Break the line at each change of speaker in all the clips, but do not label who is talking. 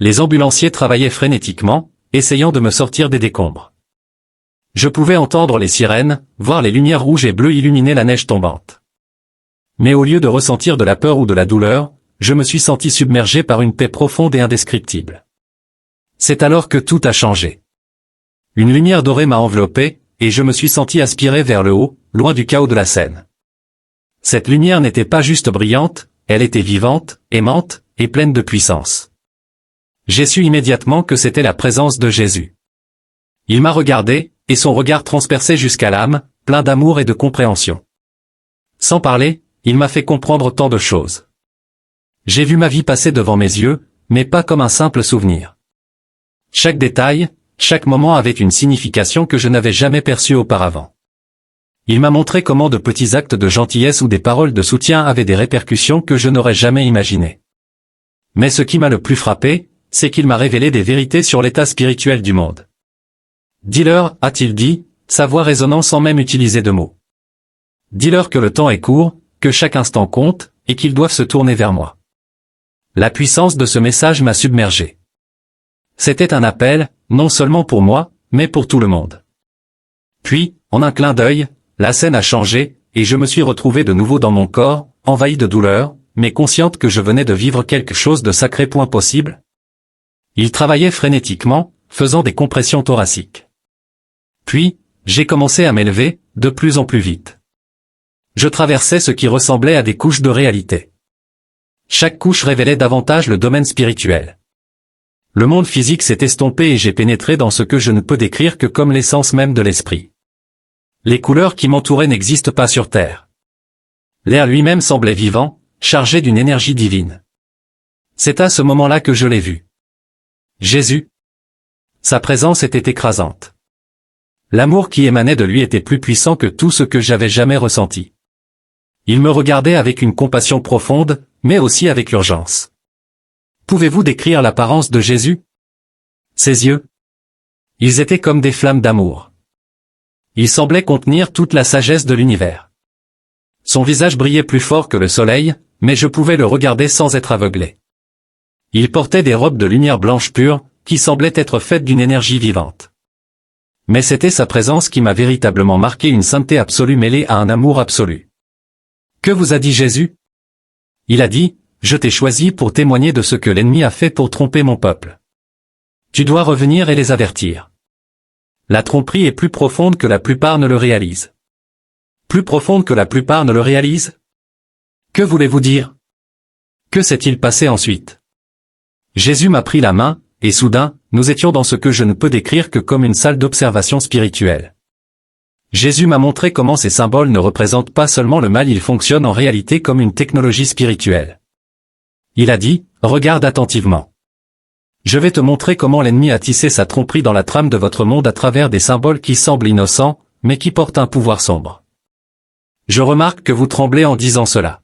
Les ambulanciers travaillaient frénétiquement, essayant de me sortir des décombres. Je pouvais entendre les sirènes, voir les lumières rouges et bleues illuminer la neige tombante. Mais au lieu de ressentir de la peur ou de la douleur, je me suis senti submergé par une paix profonde et indescriptible. C'est alors que tout a changé. Une lumière dorée m'a enveloppé, et je me suis senti aspiré vers le haut, loin du chaos de la scène. Cette lumière n'était pas juste brillante, elle était vivante, aimante, et pleine de puissance. J'ai su immédiatement que c'était la présence de Jésus. Il m'a regardé, et son regard transperçait jusqu'à l'âme, plein d'amour et de compréhension. Sans parler, il m'a fait comprendre tant de choses. J'ai vu ma vie passer devant mes yeux, mais pas comme un simple souvenir. Chaque détail, chaque moment avait une signification que je n'avais jamais perçue auparavant. Il m'a montré comment de petits actes de gentillesse ou des paroles de soutien avaient des répercussions que je n'aurais jamais imaginées. Mais ce qui m'a le plus frappé, c'est qu'il m'a révélé des vérités sur l'état spirituel du monde. Dis-leur, a-t-il dit, sa voix résonnant sans même utiliser de mots. Dis-leur que le temps est court, que chaque instant compte, et qu'ils doivent se tourner vers moi. La puissance de ce message m'a submergé. C'était un appel, non seulement pour moi, mais pour tout le monde. Puis, en un clin d'œil, la scène a changé, et je me suis retrouvé de nouveau dans mon corps, envahi de douleur, mais consciente que je venais de vivre quelque chose de sacré. Point possible. Il travaillait frénétiquement, faisant des compressions thoraciques. Puis, j'ai commencé à m'élever, de plus en plus vite. Je traversais ce qui ressemblait à des couches de réalité. Chaque couche révélait davantage le domaine spirituel. Le monde physique s'est estompé et j'ai pénétré dans ce que je ne peux décrire que comme l'essence même de l'esprit. Les couleurs qui m'entouraient n'existent pas sur Terre. L'air lui-même semblait vivant, chargé d'une énergie divine. C'est à ce moment-là que je l'ai vu. Jésus. Sa présence était écrasante. L'amour qui émanait de lui était plus puissant que tout ce que j'avais jamais ressenti. Il me regardait avec une compassion profonde, mais aussi avec urgence. Pouvez-vous décrire l'apparence de Jésus? Ses yeux. Ils étaient comme des flammes d'amour. Ils semblaient contenir toute la sagesse de l'univers. Son visage brillait plus fort que le soleil, mais je pouvais le regarder sans être aveuglé. Il portait des robes de lumière blanche pure, qui semblaient être faites d'une énergie vivante. Mais c'était sa présence qui m'a véritablement marqué, une sainteté absolue mêlée à un amour absolu. Que vous a dit Jésus? Il a dit, je t'ai choisi pour témoigner de ce que l'ennemi a fait pour tromper mon peuple. Tu dois revenir et les avertir. La tromperie est plus profonde que la plupart ne le réalisent. Plus profonde que la plupart ne le réalisent? Que voulez-vous dire? Que s'est-il passé ensuite? Jésus m'a pris la main, et soudain, nous étions dans ce que je ne peux décrire que comme une salle d'observation spirituelle. Jésus m'a montré comment ces symboles ne représentent pas seulement le mal, ils fonctionnent en réalité comme une technologie spirituelle. Il a dit, regarde attentivement. Je vais te montrer comment l'ennemi a tissé sa tromperie dans la trame de votre monde à travers des symboles qui semblent innocents, mais qui portent un pouvoir sombre. Je remarque que vous tremblez en disant cela.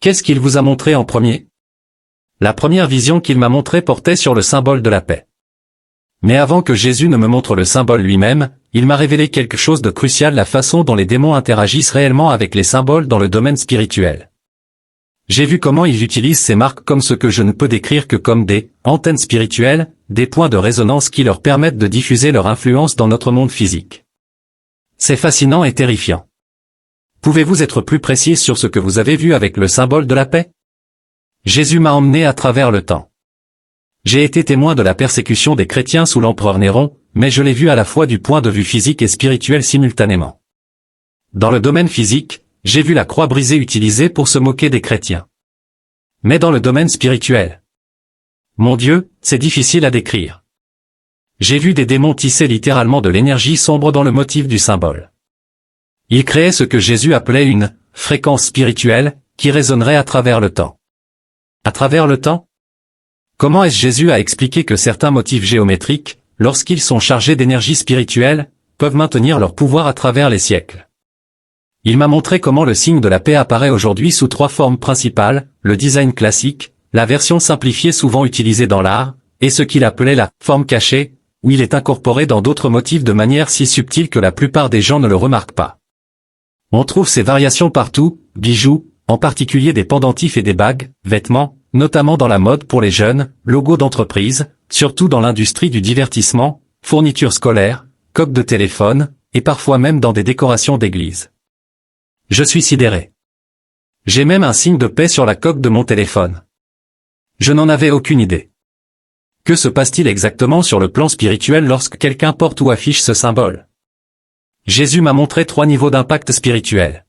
Qu'est-ce qu'il vous a montré en premier? La première vision qu'il m'a montrée portait sur le symbole de la paix. Mais avant que Jésus ne me montre le symbole lui-même, il m'a révélé quelque chose de crucial, la façon dont les démons interagissent réellement avec les symboles dans le domaine spirituel. J'ai vu comment ils utilisent ces marques comme ce que je ne peux décrire que comme des antennes spirituelles, des points de résonance qui leur permettent de diffuser leur influence dans notre monde physique. C'est fascinant et terrifiant. Pouvez-vous être plus précis sur ce que vous avez vu avec le symbole de la paix? Jésus m'a emmené à travers le temps. J'ai été témoin de la persécution des chrétiens sous l'empereur Néron, mais je l'ai vu à la fois du point de vue physique et spirituel simultanément. Dans le domaine physique, j'ai vu la croix brisée utilisée pour se moquer des chrétiens. Mais dans le domaine spirituel, mon Dieu, c'est difficile à décrire. J'ai vu des démons tisser littéralement de l'énergie sombre dans le motif du symbole. Ils créaient ce que Jésus appelait une fréquence spirituelle, qui résonnerait à travers le temps. À travers le temps? Comment est-ce Jésus a expliqué que certains motifs géométriques, lorsqu'ils sont chargés d'énergie spirituelle, peuvent maintenir leur pouvoir à travers les siècles? Il m'a montré comment le signe de la paix apparaît aujourd'hui sous 3 formes principales, le design classique, la version simplifiée souvent utilisée dans l'art, et ce qu'il appelait la forme cachée, où il est incorporé dans d'autres motifs de manière si subtile que la plupart des gens ne le remarquent pas. On trouve ces variations partout, bijoux, en particulier des pendentifs et des bagues, vêtements, notamment dans la mode pour les jeunes, logos d'entreprise, surtout dans l'industrie du divertissement, fournitures scolaires, coques de téléphone, et parfois même dans des décorations d'église. Je suis sidéré. J'ai même un signe de paix sur la coque de mon téléphone. Je n'en avais aucune idée. Que se passe-t-il exactement sur le plan spirituel lorsque quelqu'un porte ou affiche ce symbole? Jésus m'a montré 3 niveaux d'impact spirituel.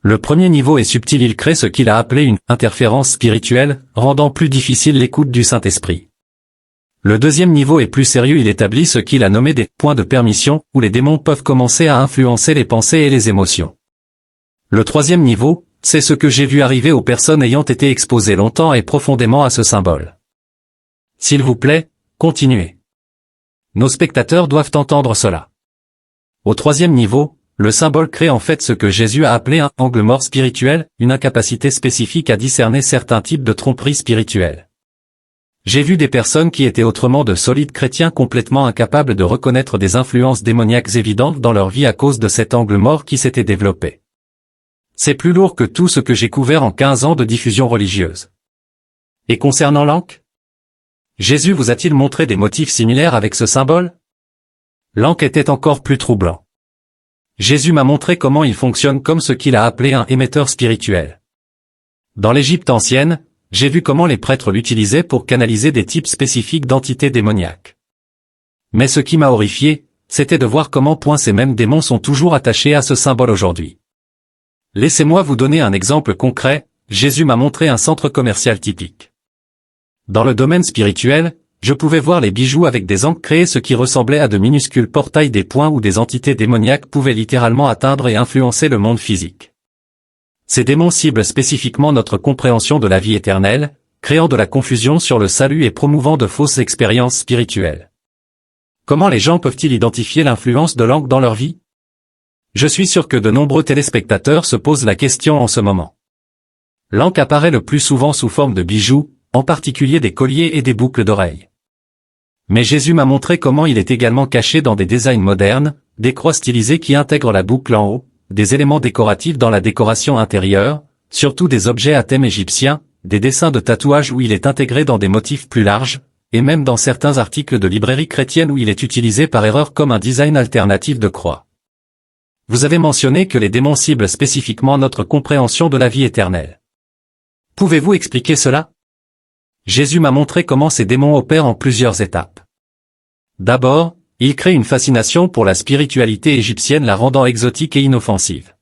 Le premier niveau est subtil, il crée ce qu'il a appelé une interférence spirituelle, rendant plus difficile l'écoute du Saint-Esprit. Le deuxième niveau est plus sérieux, il établit ce qu'il a nommé des points de permission, où les démons peuvent commencer à influencer les pensées et les émotions. Le troisième niveau, c'est ce que j'ai vu arriver aux personnes ayant été exposées longtemps et profondément à ce symbole. S'il vous plaît, continuez. Nos spectateurs doivent entendre cela. Au troisième niveau, le symbole crée en fait ce que Jésus a appelé un angle mort spirituel, une incapacité spécifique à discerner certains types de tromperies spirituelles. J'ai vu des personnes qui étaient autrement de solides chrétiens complètement incapables de reconnaître des influences démoniaques évidentes dans leur vie à cause de cet angle mort qui s'était développé. C'est plus lourd que tout ce que j'ai couvert en 15 ans de diffusion religieuse. Et concernant l'anque? Jésus vous a-t-il montré des motifs similaires avec ce symbole? L'anque était encore plus troublant. Jésus m'a montré comment il fonctionne comme ce qu'il a appelé un émetteur spirituel. Dans l'Égypte ancienne, j'ai vu comment les prêtres l'utilisaient pour canaliser des types spécifiques d'entités démoniaques. Mais ce qui m'a horrifié, c'était de voir comment ces mêmes démons sont toujours attachés à ce symbole aujourd'hui. Laissez-moi vous donner un exemple concret. Jésus m'a montré un centre commercial typique. Dans le domaine spirituel, je pouvais voir les bijoux avec des ancres créer ce qui ressemblait à de minuscules portails, des points où des entités démoniaques pouvaient littéralement atteindre et influencer le monde physique. Ces démons ciblent spécifiquement notre compréhension de la vie éternelle, créant de la confusion sur le salut et promouvant de fausses expériences spirituelles. Comment les gens peuvent-ils identifier l'influence de l'angle dans leur vie? Je suis sûr que de nombreux téléspectateurs se posent la question en ce moment. L'angle apparaît le plus souvent sous forme de bijoux, en particulier des colliers et des boucles d'oreilles. Mais Jésus m'a montré comment il est également caché dans des designs modernes, des croix stylisées qui intègrent la boucle en haut, des éléments décoratifs dans la décoration intérieure, surtout des objets à thème égyptien, des dessins de tatouages où il est intégré dans des motifs plus larges, et même dans certains articles de librairie chrétienne où il est utilisé par erreur comme un design alternatif de croix. Vous avez mentionné que les démons ciblent spécifiquement notre compréhension de la vie éternelle. Pouvez-vous expliquer cela? Jésus m'a montré comment ces démons opèrent en plusieurs étapes. D'abord, il crée une fascination pour la spiritualité égyptienne, la rendant exotique et inoffensive.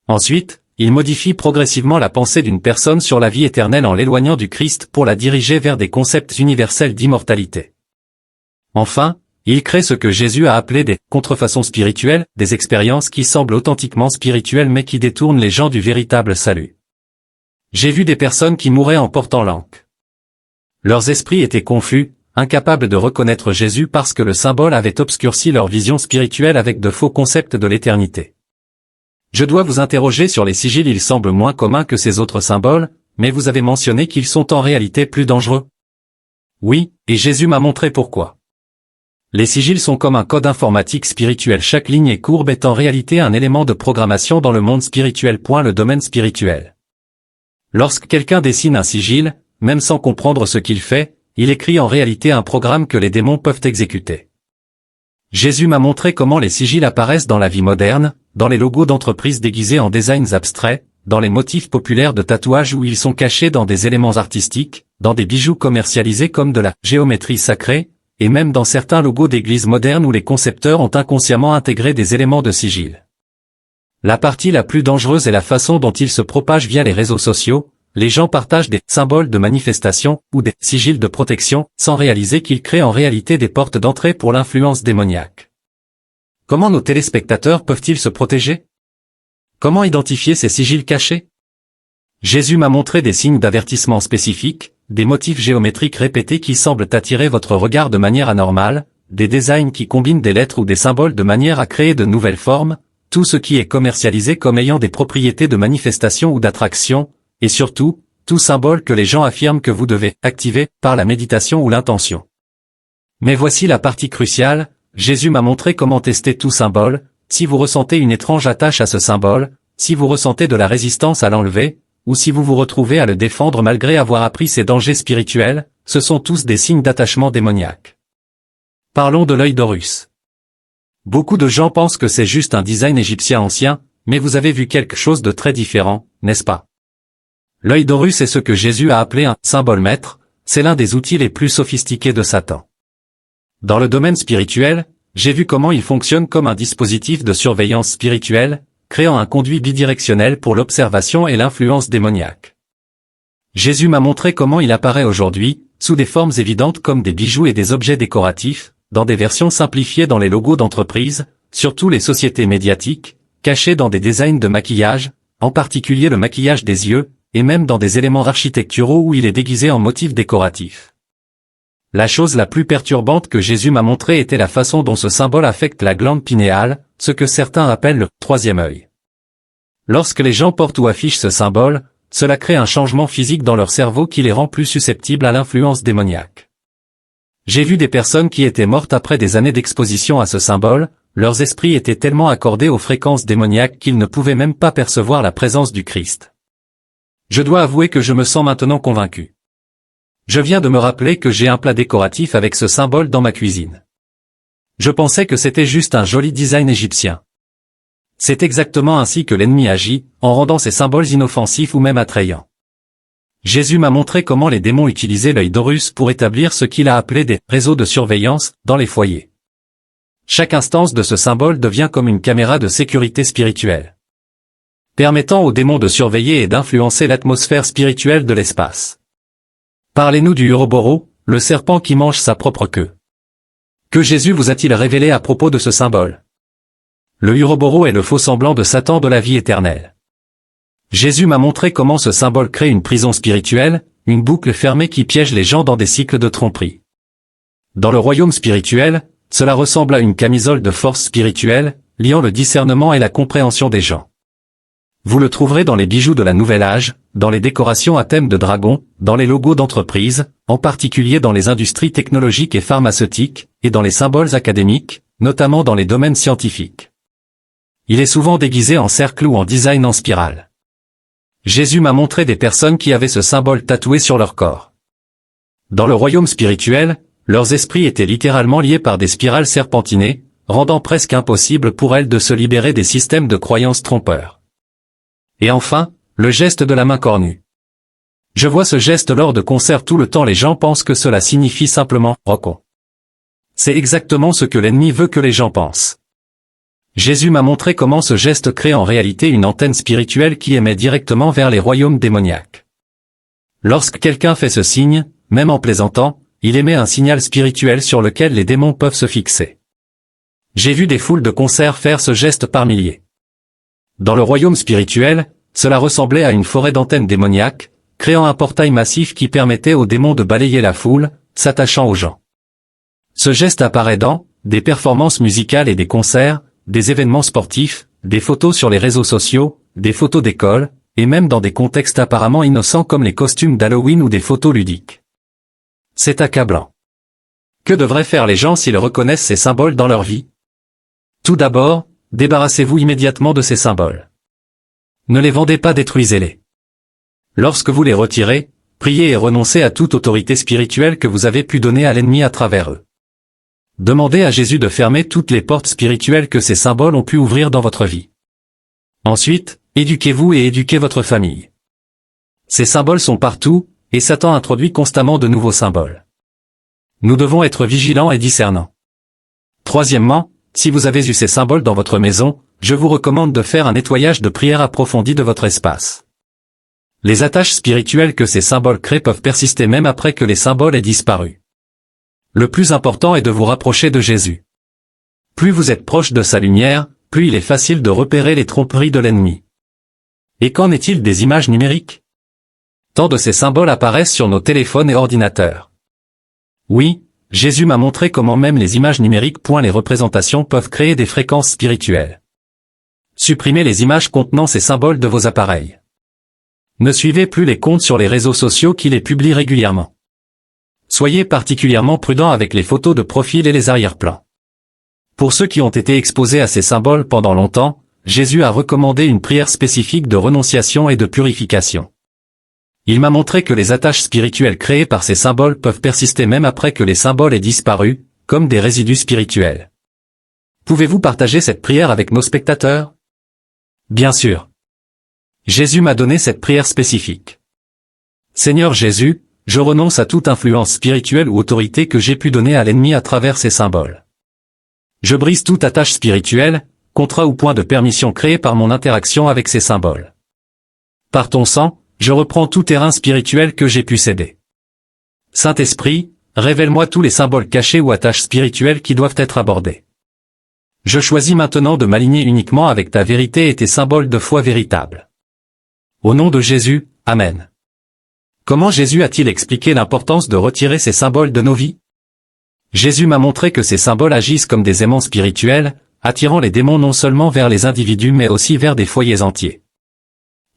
Ensuite, il modifie progressivement la pensée d'une personne sur la vie éternelle en l'éloignant du Christ pour la diriger vers des concepts universels d'immortalité. Enfin, il crée ce que Jésus a appelé des contrefaçons spirituelles, des expériences qui semblent authentiquement spirituelles mais qui détournent les gens du véritable salut. J'ai vu des personnes qui mouraient en portant l'anque. Leurs esprits étaient confus, incapables de reconnaître Jésus parce que le symbole avait obscurci leur vision spirituelle avec de faux concepts de l'éternité. Je dois vous interroger sur les sigils, ils semblent moins communs que ces autres symboles, mais vous avez mentionné qu'ils sont en réalité plus dangereux. Oui, et Jésus m'a montré pourquoi. Les sigils sont comme un code informatique spirituel, chaque ligne et courbe est en réalité un élément de programmation dans le monde spirituel. Le domaine spirituel. Lorsque quelqu'un dessine un sigil, même sans comprendre ce qu'il fait, il écrit en réalité un programme que les démons peuvent exécuter. Jésus m'a montré comment les sigils apparaissent dans la vie moderne, dans les logos d'entreprises déguisés en designs abstraits, dans les motifs populaires de tatouage où ils sont cachés dans des éléments artistiques, dans des bijoux commercialisés comme de la géométrie sacrée, et même dans certains logos d'églises modernes où les concepteurs ont inconsciemment intégré des éléments de sigil. La partie la plus dangereuse est la façon dont ils se propagent via les réseaux sociaux. Les gens partagent des symboles de manifestation ou des sigils de protection, sans réaliser qu'ils créent en réalité des portes d'entrée pour l'influence démoniaque. Comment nos téléspectateurs peuvent-ils se protéger? Comment identifier ces sigils cachés? Jésus m'a montré des signes d'avertissement spécifiques, des motifs géométriques répétés qui semblent attirer votre regard de manière anormale, des designs qui combinent des lettres ou des symboles de manière à créer de nouvelles formes, tout ce qui est commercialisé comme ayant des propriétés de manifestation ou d'attraction, et surtout, tout symbole que les gens affirment que vous devez activer par la méditation ou l'intention. Mais voici la partie cruciale, Jésus m'a montré comment tester tout symbole. Si vous ressentez une étrange attache à ce symbole, si vous ressentez de la résistance à l'enlever, ou si vous vous retrouvez à le défendre malgré avoir appris ses dangers spirituels, ce sont tous des signes d'attachement démoniaque. Parlons de l'œil d'Horus. Beaucoup de gens pensent que c'est juste un design égyptien ancien, mais vous avez vu quelque chose de très différent, n'est-ce pas? L'œil d'Horus est ce que Jésus a appelé un « symbole maître », c'est l'un des outils les plus sophistiqués de Satan. Dans le domaine spirituel, j'ai vu comment il fonctionne comme un dispositif de surveillance spirituelle, créant un conduit bidirectionnel pour l'observation et l'influence démoniaque. Jésus m'a montré comment il apparaît aujourd'hui, sous des formes évidentes comme des bijoux et des objets décoratifs, dans des versions simplifiées dans les logos d'entreprises, surtout les sociétés médiatiques, cachés dans des designs de maquillage, en particulier le maquillage des yeux, et même dans des éléments architecturaux où il est déguisé en motifs décoratifs. La chose la plus perturbante que Jésus m'a montrée était la façon dont ce symbole affecte la glande pinéale, ce que certains appellent le troisième œil. Lorsque les gens portent ou affichent ce symbole, cela crée un changement physique dans leur cerveau qui les rend plus susceptibles à l'influence démoniaque. J'ai vu des personnes qui étaient mortes après des années d'exposition à ce symbole, leurs esprits étaient tellement accordés aux fréquences démoniaques qu'ils ne pouvaient même pas percevoir la présence du Christ. Je dois avouer que je me sens maintenant convaincu. Je viens de me rappeler que j'ai un plat décoratif avec ce symbole dans ma cuisine. Je pensais que c'était juste un joli design égyptien. C'est exactement ainsi que l'ennemi agit, en rendant ces symboles inoffensifs ou même attrayants. Jésus m'a montré comment les démons utilisaient l'œil d'Horus pour établir ce qu'il a appelé des réseaux de surveillance dans les foyers. Chaque instance de ce symbole devient comme une caméra de sécurité spirituelle, permettant aux démons de surveiller et d'influencer l'atmosphère spirituelle de l'espace. Parlez-nous du Uroboro, le serpent qui mange sa propre queue. Que Jésus vous a-t-il révélé à propos de ce symbole? Le Uroboro est le faux semblant de Satan de la vie éternelle. Jésus m'a montré comment ce symbole crée une prison spirituelle, une boucle fermée qui piège les gens dans des cycles de tromperie. Dans le royaume spirituel, cela ressemble à une camisole de force spirituelle, liant le discernement et la compréhension des gens. Vous le trouverez dans les bijoux de la Nouvel Âge, dans les décorations à thème de dragon, dans les logos d'entreprises, en particulier dans les industries technologiques et pharmaceutiques, et dans les symboles académiques, notamment dans les domaines scientifiques. Il est souvent déguisé en cercle ou en design en spirale. Jésus m'a montré des personnes qui avaient ce symbole tatoué sur leur corps. Dans le royaume spirituel, leurs esprits étaient littéralement liés par des spirales serpentinées, rendant presque impossible pour elles de se libérer des systèmes de croyances trompeurs. Et enfin, le geste de la main cornue. Je vois ce geste lors de concerts tout le temps, les gens pensent que cela signifie simplement « rocon ». C'est exactement ce que l'ennemi veut que les gens pensent. Jésus m'a montré comment ce geste crée en réalité une antenne spirituelle qui émet directement vers les royaumes démoniaques. Lorsque quelqu'un fait ce signe, même en plaisantant, il émet un signal spirituel sur lequel les démons peuvent se fixer. J'ai vu des foules de concerts faire ce geste par milliers. Dans le royaume spirituel, cela ressemblait à une forêt d'antennes démoniaques, créant un portail massif qui permettait aux démons de balayer la foule, s'attachant aux gens. Ce geste apparaît dans des performances musicales et des concerts, des événements sportifs, des photos sur les réseaux sociaux, des photos d'école, et même dans des contextes apparemment innocents comme les costumes d'Halloween ou des photos ludiques. C'est accablant. Que devraient faire les gens s'ils reconnaissent ces symboles dans leur vie? Tout d'abord, débarrassez-vous immédiatement de ces symboles. Ne les vendez pas, détruisez-les. Lorsque vous les retirez, priez et renoncez à toute autorité spirituelle que vous avez pu donner à l'ennemi à travers eux. Demandez à Jésus de fermer toutes les portes spirituelles que ces symboles ont pu ouvrir dans votre vie. Ensuite, éduquez-vous et éduquez votre famille. Ces symboles sont partout, et Satan introduit constamment de nouveaux symboles. Nous devons être vigilants et discernants. Troisièmement, si vous avez eu ces symboles dans votre maison, je vous recommande de faire un nettoyage de prière approfondi de votre espace. Les attaches spirituelles que ces symboles créent peuvent persister même après que les symboles aient disparu. Le plus important est de vous rapprocher de Jésus. Plus vous êtes proche de sa lumière, plus il est facile de repérer les tromperies de l'ennemi. Et qu'en est-il des images numériques? Tant de ces symboles apparaissent sur nos téléphones et ordinateurs. Oui, Jésus m'a montré comment même les images numériques, les représentations peuvent créer des fréquences spirituelles. Supprimez les images contenant ces symboles de vos appareils. Ne suivez plus les comptes sur les réseaux sociaux qui les publient régulièrement. Soyez particulièrement prudent avec les photos de profil et les arrière-plans. Pour ceux qui ont été exposés à ces symboles pendant longtemps, Jésus a recommandé une prière spécifique de renonciation et de purification. Il m'a montré que les attaches spirituelles créées par ces symboles peuvent persister même après que les symboles aient disparu, comme des résidus spirituels. Pouvez-vous partager cette prière avec nos spectateurs? Bien sûr. Jésus m'a donné cette prière spécifique. Seigneur Jésus, je renonce à toute influence spirituelle ou autorité que j'ai pu donner à l'ennemi à travers ces symboles. Je brise toute attache spirituelle, contrat ou point de permission créé par mon interaction avec ces symboles. Par ton sang, je reprends tout terrain spirituel que j'ai pu céder. Saint-Esprit, révèle-moi tous les symboles cachés ou attaches spirituelles qui doivent être abordés. Je choisis maintenant de m'aligner uniquement avec ta vérité et tes symboles de foi véritables. Au nom de Jésus, Amen. Comment Jésus a-t-il expliqué l'importance de retirer ces symboles de nos vies? Jésus m'a montré que ces symboles agissent comme des aimants spirituels, attirant les démons non seulement vers les individus mais aussi vers des foyers entiers.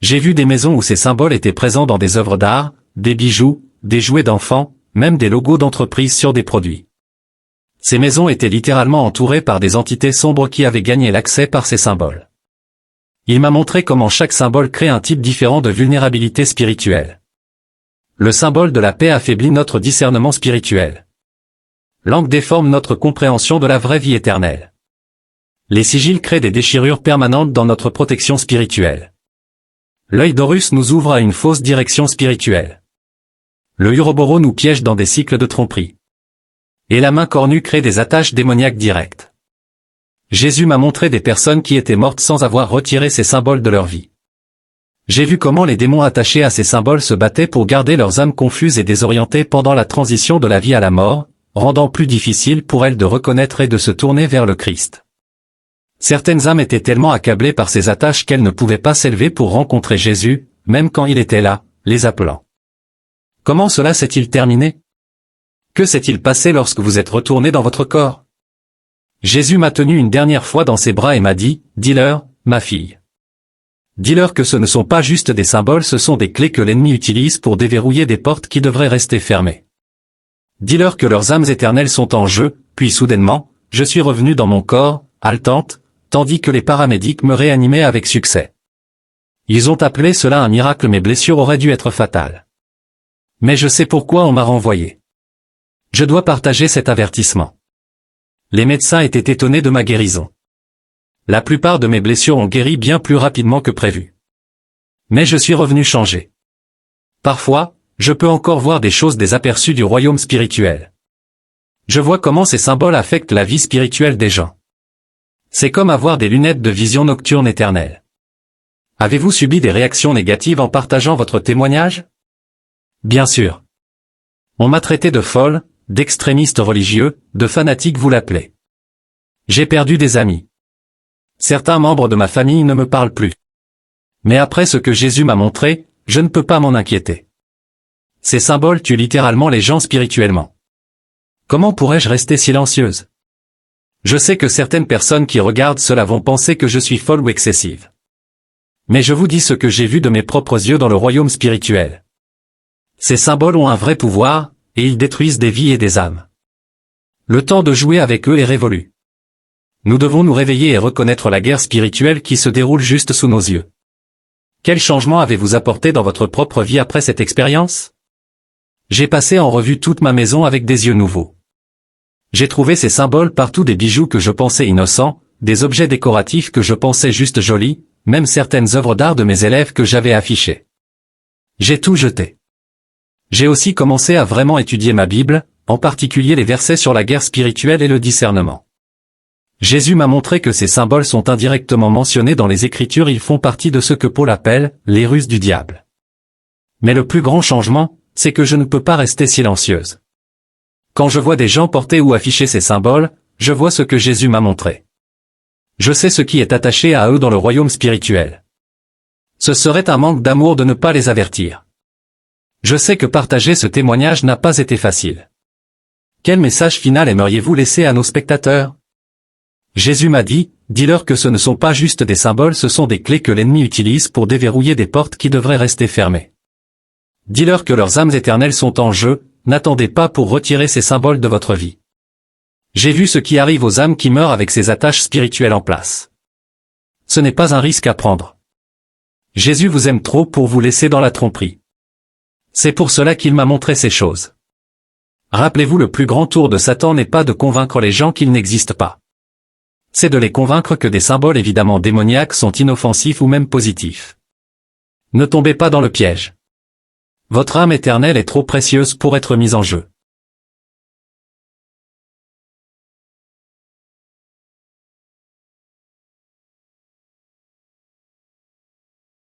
J'ai vu des maisons où ces symboles étaient présents dans des œuvres d'art, des bijoux, des jouets d'enfants, même des logos d'entreprises sur des produits. Ces maisons étaient littéralement entourées par des entités sombres qui avaient gagné l'accès par ces symboles. Il m'a montré comment chaque symbole crée un type différent de vulnérabilité spirituelle. Le symbole de la paix affaiblit notre discernement spirituel. L'angle déforme notre compréhension de la vraie vie éternelle. Les sigils créent des déchirures permanentes dans notre protection spirituelle. L'œil d'Horus nous ouvre à une fausse direction spirituelle. Le Uroboro nous piège dans des cycles de tromperie. Et la main cornue crée des attaches démoniaques directes. Jésus m'a montré des personnes qui étaient mortes sans avoir retiré ces symboles de leur vie. J'ai vu comment les démons attachés à ces symboles se battaient pour garder leurs âmes confuses et désorientées pendant la transition de la vie à la mort, rendant plus difficile pour elles de reconnaître et de se tourner vers le Christ. Certaines âmes étaient tellement accablées par ces attaches qu'elles ne pouvaient pas s'élever pour rencontrer Jésus, même quand il était là, les appelant. Comment cela s'est-il terminé? Que s'est-il passé lorsque vous êtes retourné dans votre corps? Jésus m'a tenu une dernière fois dans ses bras et m'a dit, « Dis-leur, ma fille. Dis-leur que ce ne sont pas juste des symboles, ce sont des clés que l'ennemi utilise pour déverrouiller des portes qui devraient rester fermées. Dis-leur que leurs âmes éternelles sont en jeu, » puis soudainement, je suis revenu dans mon corps, haletante, tandis que les paramédics me réanimaient avec succès. Ils ont appelé cela un miracle, mes blessures auraient dû être fatales. Mais je sais pourquoi on m'a renvoyé. Je dois partager cet avertissement. Les médecins étaient étonnés de ma guérison. La plupart de mes blessures ont guéri bien plus rapidement que prévu. Mais je suis revenu changé. Parfois, je peux encore voir des choses, des aperçus du royaume spirituel. Je vois comment ces symboles affectent la vie spirituelle des gens. C'est comme avoir des lunettes de vision nocturne éternelle. Avez-vous subi des réactions négatives en partageant votre témoignage? Bien sûr. On m'a traité de folle, d'extrémiste religieux, de fanatique, vous l'appelez. J'ai perdu des amis. Certains membres de ma famille ne me parlent plus. Mais après ce que Jésus m'a montré, je ne peux pas m'en inquiéter. Ces symboles tuent littéralement les gens spirituellement. Comment pourrais-je rester silencieuse? Je sais que certaines personnes qui regardent cela vont penser que je suis folle ou excessive. Mais je vous dis ce que j'ai vu de mes propres yeux dans le royaume spirituel. Ces symboles ont un vrai pouvoir, et ils détruisent des vies et des âmes. Le temps de jouer avec eux est révolu. Nous devons nous réveiller et reconnaître la guerre spirituelle qui se déroule juste sous nos yeux. Quel changement avez-vous apporté dans votre propre vie après cette expérience? J'ai passé en revue toute ma maison avec des yeux nouveaux. J'ai trouvé ces symboles partout, des bijoux que je pensais innocents, des objets décoratifs que je pensais juste jolis, même certaines œuvres d'art de mes élèves que j'avais affichées. J'ai tout jeté. J'ai aussi commencé à vraiment étudier ma Bible, en particulier les versets sur la guerre spirituelle et le discernement. Jésus m'a montré que ces symboles sont indirectement mentionnés dans les Écritures, ils font partie de ce que Paul appelle « les ruses du diable ». Mais le plus grand changement, c'est que je ne peux pas rester silencieuse. Quand je vois des gens porter ou afficher ces symboles, je vois ce que Jésus m'a montré. Je sais ce qui est attaché à eux dans le royaume spirituel. Ce serait un manque d'amour de ne pas les avertir. Je sais que partager ce témoignage n'a pas été facile. Quel message final aimeriez-vous laisser à nos spectateurs? Jésus m'a dit, dis-leur que ce ne sont pas juste des symboles, ce sont des clés que l'ennemi utilise pour déverrouiller des portes qui devraient rester fermées. Dis-leur que leurs âmes éternelles sont en jeu, n'attendez pas pour retirer ces symboles de votre vie. J'ai vu ce qui arrive aux âmes qui meurent avec ces attaches spirituelles en place. Ce n'est pas un risque à prendre. Jésus vous aime trop pour vous laisser dans la tromperie. C'est pour cela qu'il m'a montré ces choses. Rappelez-vous, le plus grand tour de Satan n'est pas de convaincre les gens qu'ils n'existent pas. C'est de les convaincre que des symboles évidemment démoniaques sont inoffensifs ou même positifs. Ne tombez pas dans le piège. Votre âme éternelle est trop précieuse pour être mise en jeu.